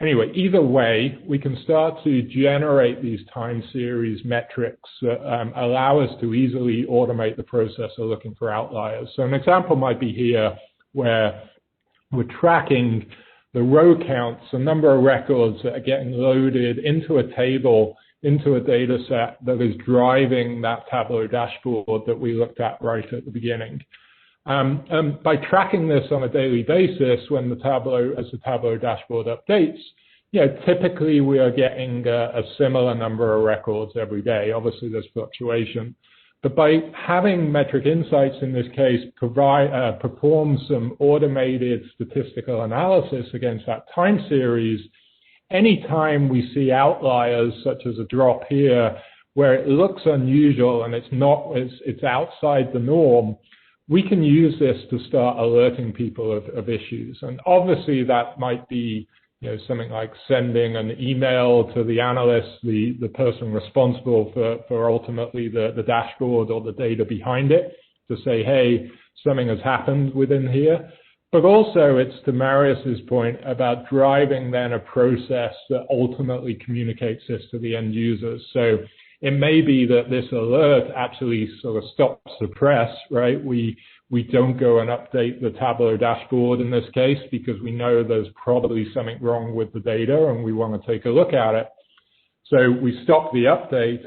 Anyway, either way, we can start to generate these time series metrics that allow us to easily automate the process of looking for outliers. So an example might be here where we're tracking the row counts, the number of records that are getting loaded into a table, into a data set that is driving that Tableau dashboard that we looked at right at the beginning. By tracking this on a daily basis, when the Tableau dashboard updates, typically we are getting a similar number of records every day. Obviously, there's fluctuation. But by having Metric Insights in this case perform some automated statistical analysis against that time series, anytime we see outliers such as a drop here where it looks unusual and it's outside the norm, we can use this to start alerting people of issues. And obviously that might be something like sending an email to the analyst, the person responsible for ultimately the dashboard or the data behind it, to say, hey, something has happened within here. But also it's to Marius's point about driving then a process that ultimately communicates this to the end users. So it may be that this alert actually sort of stops the press, right? We don't go and update the Tableau dashboard in this case because we know there's probably something wrong with the data and we want to take a look at it. So we stop the update,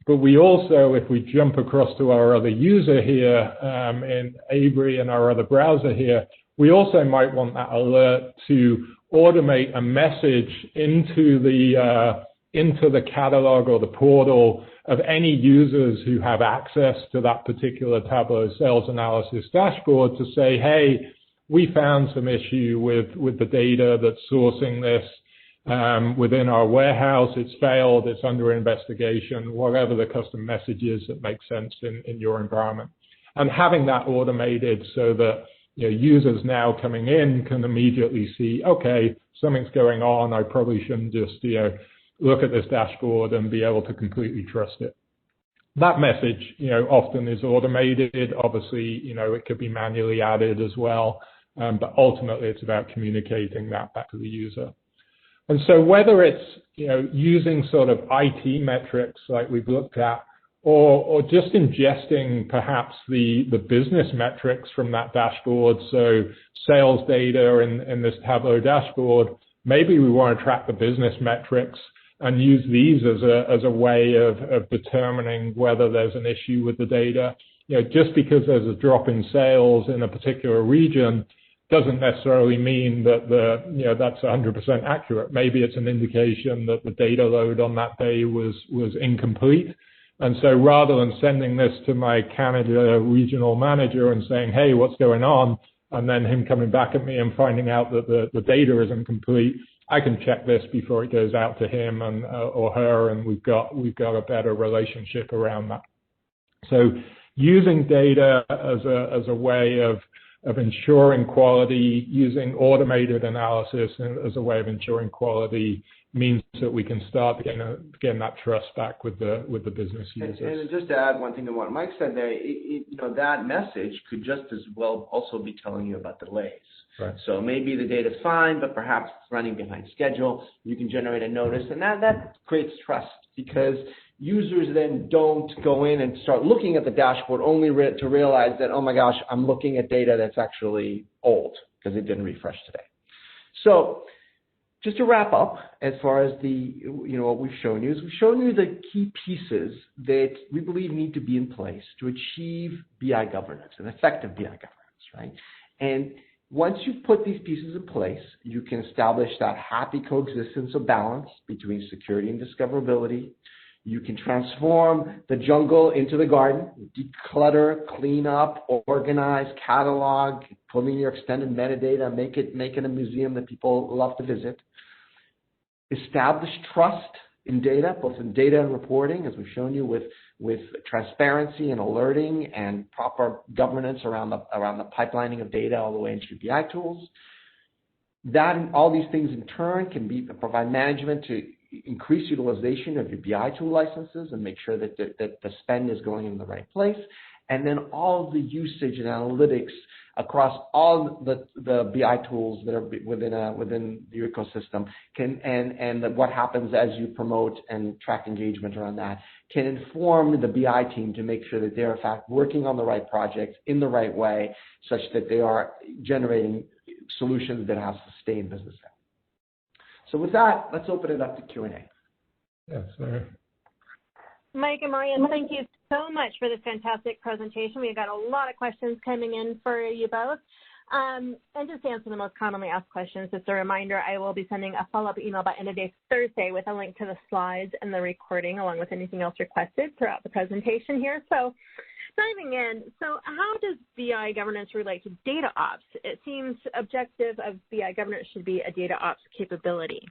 but we also, if we jump across to our other user here in Avery and our other browser here, we also might want that alert to automate a message into the catalog or the portal of any users who have access to that particular Tableau sales analysis dashboard to say, hey, we found some issue with the data that's sourcing this within our warehouse. It's failed. It's under investigation, whatever the custom message is that makes sense in your environment. And having that automated so that users now coming in can immediately see, okay, something's going on. I probably shouldn't just look at this dashboard and be able to completely trust it. That message, often is automated. Obviously, it could be manually added as well, but ultimately it's about communicating that back to the user. And so whether it's, using sort of IT metrics like we've looked at, or just ingesting perhaps the business metrics from that dashboard, so sales data in this Tableau dashboard, maybe we want to track the business metrics and use these as a way of determining whether there's an issue with the data. Just because there's a drop in sales in a particular region doesn't necessarily mean that that's 100% accurate. Maybe it's an indication that the data load on that day was incomplete. And so rather than sending this to my Canada regional manager and saying, hey, what's going on? And then him coming back at me and finding out that the data isn't complete, I can check this before it goes out to him and or her, and we've got a better relationship around that. So using data as a way of ensuring quality, using automated analysis as a way of ensuring quality means that we can start getting that trust back with the business users. And just to add one thing to what Mike said there, that message could just as well also be telling you about delays. Right. So maybe the data's fine, but perhaps it's running behind schedule. You can generate a notice, and that creates trust because users then don't go in and start looking at the dashboard only to realize that, oh my gosh, I'm looking at data that's actually old because it didn't refresh today. So just to wrap up, as far as what we've shown you, is we've shown you the key pieces that we believe need to be in place to achieve BI governance, an effective BI governance, right? And once you've put these pieces in place, you can establish that happy coexistence of balance between security and discoverability. You can transform the jungle into the garden, declutter, clean up, organize, catalog, put in your extended metadata, make it a museum that people love to visit. Establish trust in data, both in data and reporting, as we've shown you with transparency and alerting and proper governance around the pipelining of data all the way into BI tools. That and all these things in turn can provide management to increase utilization of your BI tool licenses and make sure that the spend is going in the right place. And then all the usage and analytics across all the BI tools that are within the ecosystem and what happens as you promote and track engagement around that can inform the BI team to make sure that they're in fact working on the right projects in the right way, such that they are generating solutions that have sustained business value. So with that, let's open it up to Q&A. Yes, sir. Mike and Marian, thank you so much for this fantastic presentation. We've got a lot of questions coming in for you both. And just to answer the most commonly asked questions, just a reminder, I will be sending a follow-up email by end of day Thursday with a link to the slides and the recording, along with anything else requested throughout the presentation here. So diving in, so how does BI governance relate to data ops? It seems objective of BI governance should be a data ops capability.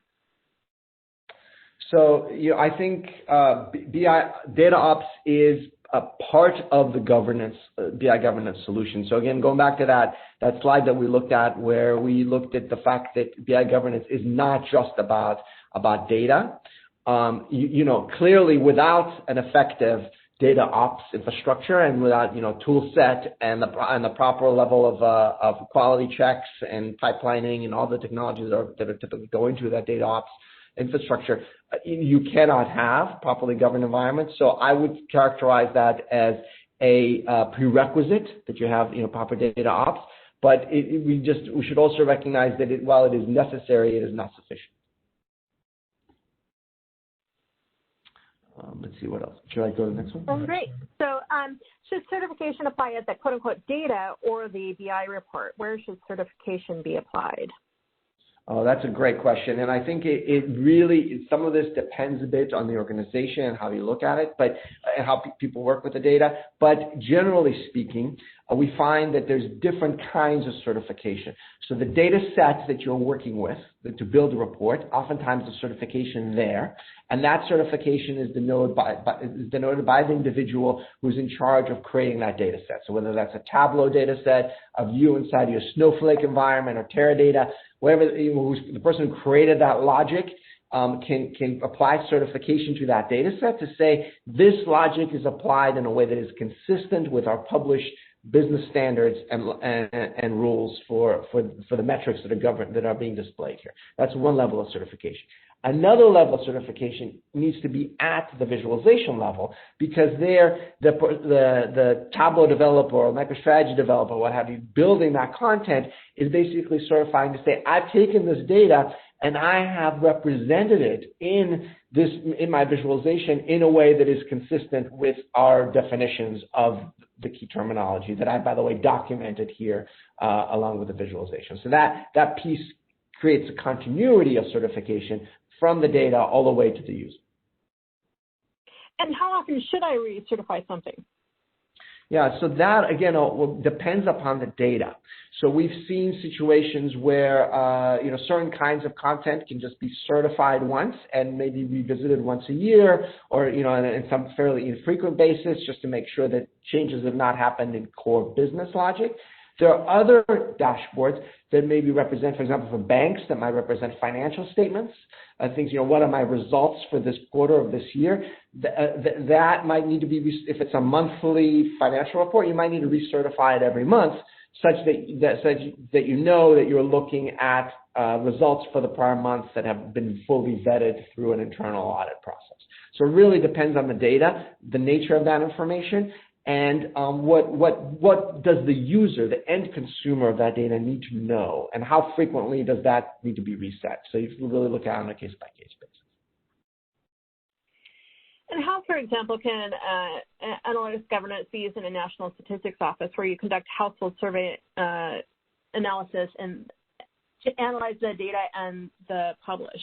So I think BI data ops is a part of the governance, BI governance solution. So again, going back to that slide that we looked at, where we looked at the fact that BI governance is not just about data. Clearly, without an effective data ops infrastructure and without tool set and the proper level of quality checks and pipelining and all the technologies that are typically going into that data ops infrastructure, you cannot have properly governed environments. So I would characterize that as a prerequisite that you have proper data ops. But we should also recognize that while it is necessary, it is not sufficient. Let's see what else. Should I go to the next one? Oh, great. So should certification apply at the quote-unquote data or the BI report? Where should certification be applied? Oh, that's a great question. And I think it really, some of this depends a bit on the organization and how you look at it, but and how people work with the data. But generally speaking, we find that there's different kinds of certification. So the data sets that you're working with to build a report, oftentimes the certification there, and that certification is denoted by the individual who's in charge of creating that data set. So whether that's a Tableau data set, a view inside your Snowflake environment or Teradata, whatever, the person who created that logic can apply certification to that data set to say this logic is applied in a way that is consistent with our published business standards and rules for the metrics that are being displayed here. That's one level of certification. Another level of certification needs to be at the visualization level, because there the Tableau developer or MicroStrategy developer, what have you, building that content is basically certifying to say, I've taken this data and I have represented it in my visualization in a way that is consistent with our definitions of the key terminology that I, by the way, documented here along with the visualization. So that piece creates a continuity of certification from the data all the way to the user. And how often should I recertify something? Yeah, so that, again, depends upon the data. So we've seen situations where, certain kinds of content can just be certified once and maybe revisited once a year, or, in some fairly infrequent basis, just to make sure that changes have not happened in core business logic. There are other dashboards that maybe represent, for example, for banks, that might represent financial statements. Things, what are my results for this quarter of this year? That might need to be, if it's a monthly financial report, you might need to recertify it every month, such that you know that you're looking at results for the prior months that have been fully vetted through an internal audit process. So it really depends on the data, the nature of that information, and what does the user, the end consumer of that data need to know, and how frequently does that need to be reset? So you can really look at it on a case-by-case basis. And how, for example, can analytics governance be used in a national statistics office where you conduct household survey analysis and to analyze the data and the publish?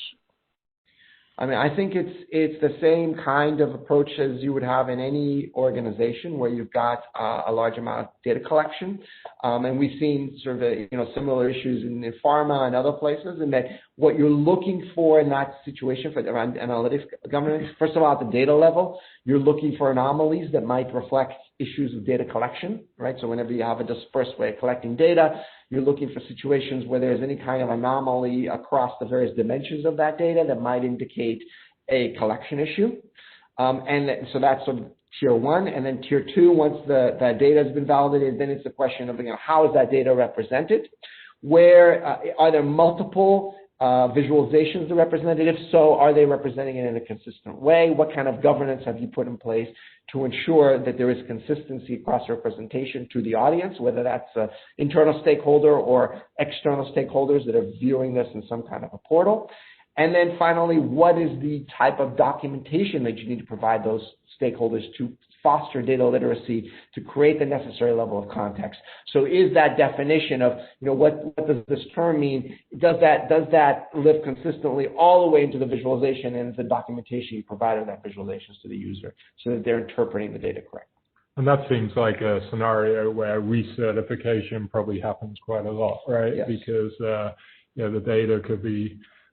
I mean, I think it's the same kind of approach as you would have in any organization where you've got a large amount of data collection, and we've seen sort of similar issues in pharma and other places. And that what you're looking for in that situation for around analytics governance, first of all, at the data level, you're looking for anomalies that might reflect issues of data collection, right? So whenever you have a dispersed way of collecting data, you're looking for situations where there's any kind of anomaly across the various dimensions of that data that might indicate a collection issue. And so that's sort of tier one. And then tier two, once the data has been validated, then it's a question of how is that data represented? Where are there multiple visualizations that are represented? If so, are they representing it in a consistent way? What kind of governance have you put in place to ensure that there is consistency across representation to the audience, whether that's an internal stakeholder or external stakeholders that are viewing this in some kind of a portal? And then finally, what is the type of documentation that you need to provide those stakeholders to foster data literacy to create the necessary level of context? So is that definition of, what does this term mean? Does that live consistently all the way into the visualization and the documentation you provide of that visualizations to the user so that they're interpreting the data correctly? And that seems like a scenario where recertification probably happens quite a lot, right? Yes. Because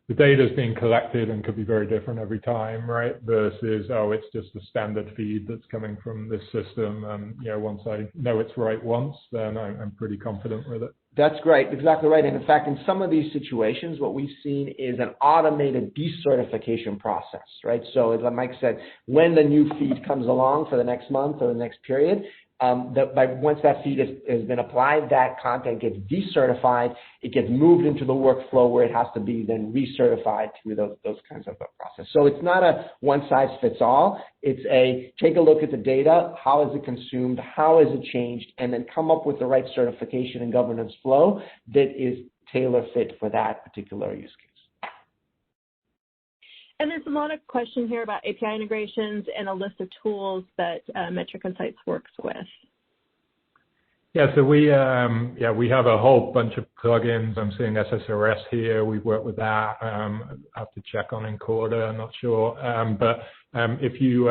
the data is being collected and could be very different every time, right? Versus, it's just a standard feed that's coming from this system. And, once I know it's right once, then I'm pretty confident with it. That's great. Exactly right. And in fact, in some of these situations, what we've seen is an automated decertification process, right? So as Mike said, when the new feed comes along for the next month or the next period, once that feed has been applied, that content gets decertified. It gets moved into the workflow where it has to be then recertified through those kinds of process. So it's not a one-size-fits-all. It's take a look at the data, how is it consumed, how is it changed, and then come up with the right certification and governance flow that is tailor-fit for that particular use case. And there's a lot of question here about API integrations and a list of tools that Metric Insights works with. Yeah, so we have a whole bunch of plugins. I'm seeing SSRS here. We've worked with that. I have to check on Encoder. I'm not sure. But if you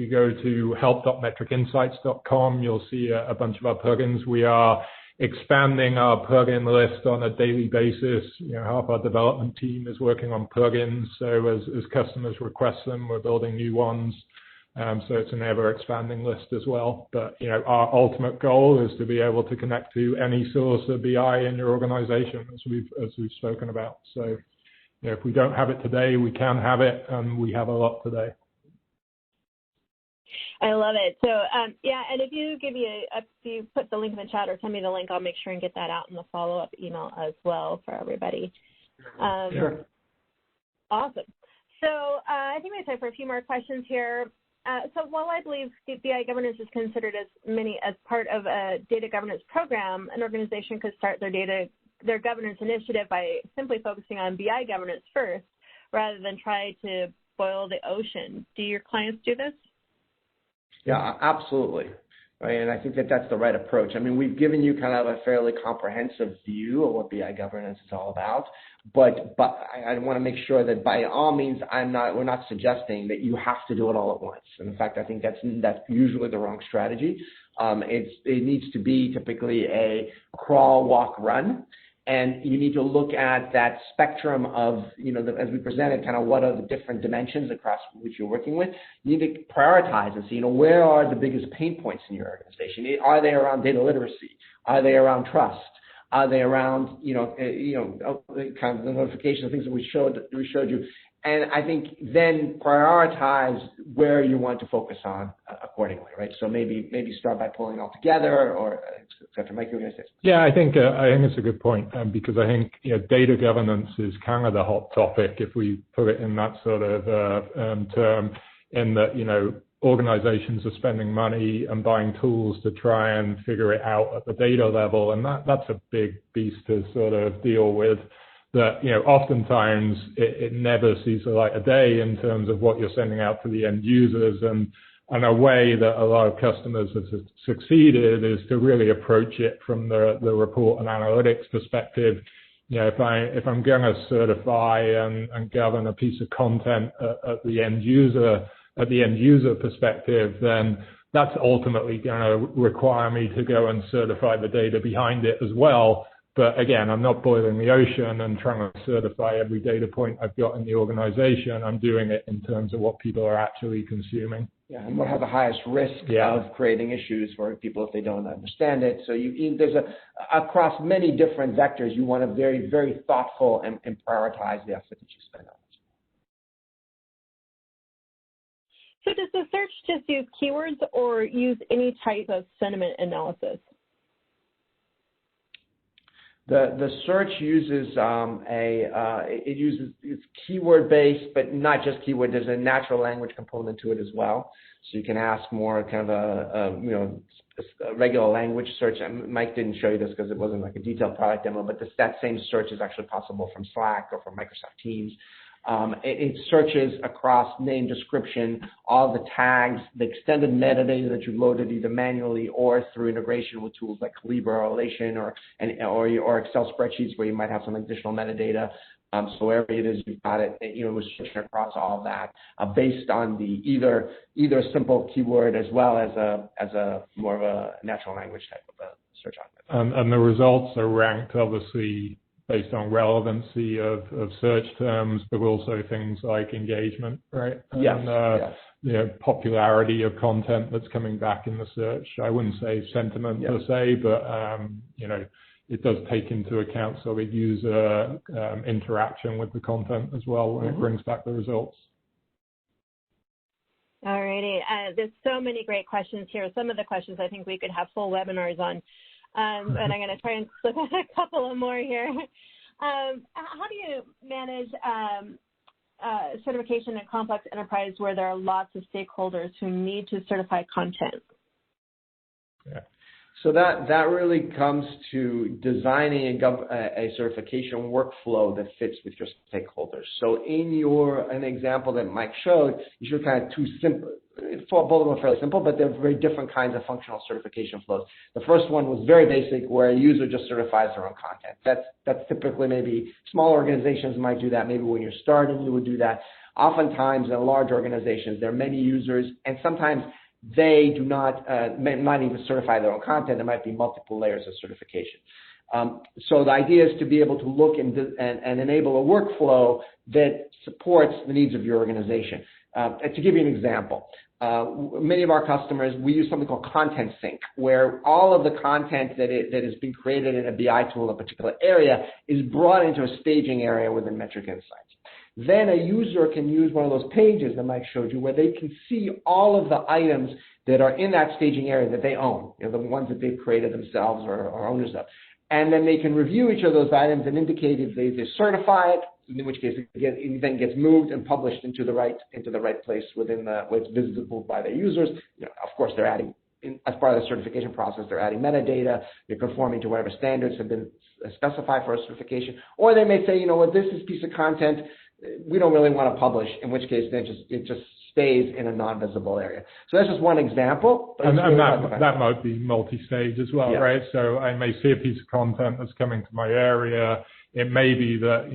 go to help.metricinsights.com, you'll see a bunch of our plugins. We are expanding our plugin list on a daily basis. Half our development team is working on plugins. So as customers request them, we're building new ones. So it's an ever-expanding list as well. But our ultimate goal is to be able to connect to any source of BI in your organization, as we've spoken about. So if we don't have it today, we can have it, and we have a lot today. I love it. So, and if you put the link in the chat or send me the link, I'll make sure and get that out in the follow-up email as well for everybody. Sure. Awesome. So I think we have time for a few more questions here. So while I believe BI governance is considered as part of a data governance program, an organization could start their governance initiative by simply focusing on BI governance first, rather than try to boil the ocean. Do your clients do this? Yeah, absolutely. Right, and I think that's the right approach. I mean, we've given you kind of a fairly comprehensive view of what BI governance is all about, but I want to make sure that by all means, we're not suggesting that you have to do it all at once. And in fact, I think that's usually the wrong strategy. It needs to be typically a crawl, walk, run. And you need to look at that spectrum of, as we presented, kind of what are the different dimensions across which you're working with. You need to prioritize and see, where are the biggest pain points in your organization? Are they around data literacy? Are they around trust? Are they around, kind of the notification, things that we showed you? And I think then prioritize where you want to focus on accordingly, right? So maybe start by pulling it all together, or et cetera. Mike, you were going to say something? Yeah, I think it's a good point, because I think data governance is kind of the hot topic if we put it in that sort of term. In that organizations are spending money and buying tools to try and figure it out at the data level, and that's a big beast to sort of deal with. That, oftentimes it never sees the light of day in terms of what you're sending out to the end users, and a way that a lot of customers have succeeded is to really approach it from the report and analytics perspective. If I'm going to certify and govern a piece of content at the end user perspective, then that's ultimately going to require me to go and certify the data behind it as well. But again, I'm not boiling the ocean and trying to certify every data point I've got in the organization. I'm doing it in terms of what people are actually consuming. Yeah, and what has the highest risk of creating issues for people if they don't understand it. So there's across many different vectors, you want to very, very thoughtful and prioritize the effort that you spend on it. So does the search just use keywords or use any type of sentiment analysis? The search uses it's keyword based, but not just keyword. There's a natural language component to it as well. So you can ask more kind of a regular language search. Mike didn't show you this because it wasn't like a detailed product demo, but that same search is actually possible from Slack or from Microsoft Teams. It searches across name, description, all the tags, the extended metadata that you loaded either manually or through integration with tools like Calibra or Elation or Excel spreadsheets where you might have some additional metadata. So wherever it is you've got it, we're searching across all of that based on the either a simple keyword as well as a more of a natural language type of a search algorithm. And the results are ranked obviously based on relevancy of search terms, but also things like engagement, right? Yes. And popularity of content that's coming back in the search. I wouldn't say sentiment per se, but it does take into account sort of user interaction with the content as well when it brings back the results. All righty. There's so many great questions here. Some of the questions I think we could have full webinars on. And I'm going to try and slip in a couple of more here. How do you manage certification in complex enterprise where there are lots of stakeholders who need to certify content? Yeah. So that really comes to designing a certification workflow that fits with your stakeholders. So in an example that Mike showed, you showed kind of two simple, both of them are fairly simple, but they're very different kinds of functional certification flows. The first one was very basic, where a user just certifies their own content. That's typically maybe small organizations might do that. Maybe when you're starting, you would do that. Oftentimes in large organizations, there are many users, and sometimes they do not even certify their own content. There might be multiple layers of certification. So the idea is to be able to look and enable a workflow that supports the needs of your organization. To give you an example, many of our customers, we use something called content sync, where all of the content that has been created in a BI tool in a particular area is brought into a staging area within Metric Insights. Then a user can use one of those pages that Mike showed you where they can see all of the items that are in that staging area that they own, the ones that they've created themselves or are owners of. And then they can review each of those items and indicate if they certify it, in which case it then gets moved and published into the right place within where it's visible by the users. Of course, they're adding, as part of the certification process, they're adding metadata, they're conforming to whatever standards have been specified for a certification. Or they may say, you know what, this is piece of content we don't really want to publish, in which case then it just stays in a non-visible area. So that's just one example. And that might be multi-stage as well, right? So I may see a piece of content that's coming to my area. It may be that,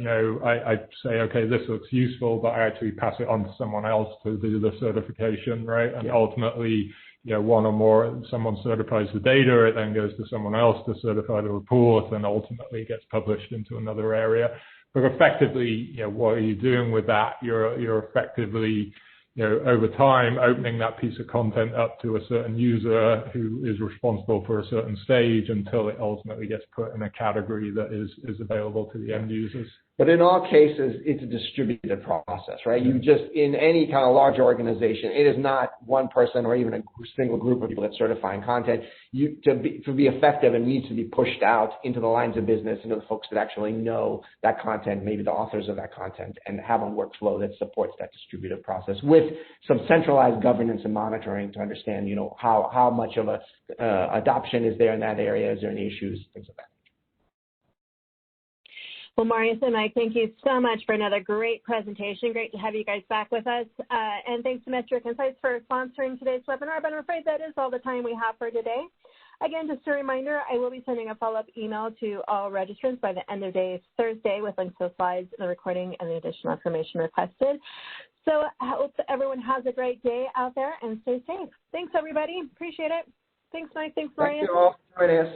I say, okay, this looks useful, but I actually pass it on to someone else to do the certification, right? And ultimately, one or more, someone certifies the data, it then goes to someone else to certify the report, and ultimately gets published into another area. But effectively, what are you doing with that? You're effectively, over time, opening that piece of content up to a certain user who is responsible for a certain stage until it ultimately gets put in a category that is available to the end users. But in all cases, it's a distributed process, right? You just, in any kind of large organization, it is not one person or even a single group of people that's certifying content. To be effective, it needs to be pushed out into the lines of business, into the folks that actually know that content, maybe the authors of that content, and have a workflow that supports that distributed process with some centralized governance and monitoring to understand, how much of a adoption is there in that area, is there any issues, things like that. Well, Marius and Mike, thank you so much for another great presentation. Great to have you guys back with us. And thanks to Metric Insights for sponsoring today's webinar. But I'm afraid that is all the time we have for today. Again, just a reminder, I will be sending a follow-up email to all registrants by the end of day Thursday with links to the slides, the recording, and the additional information requested. So I hope that everyone has a great day out there and stay safe. Thanks, everybody. Appreciate it. Thanks, Mike. Thanks, Marius. Thank you all for joining us.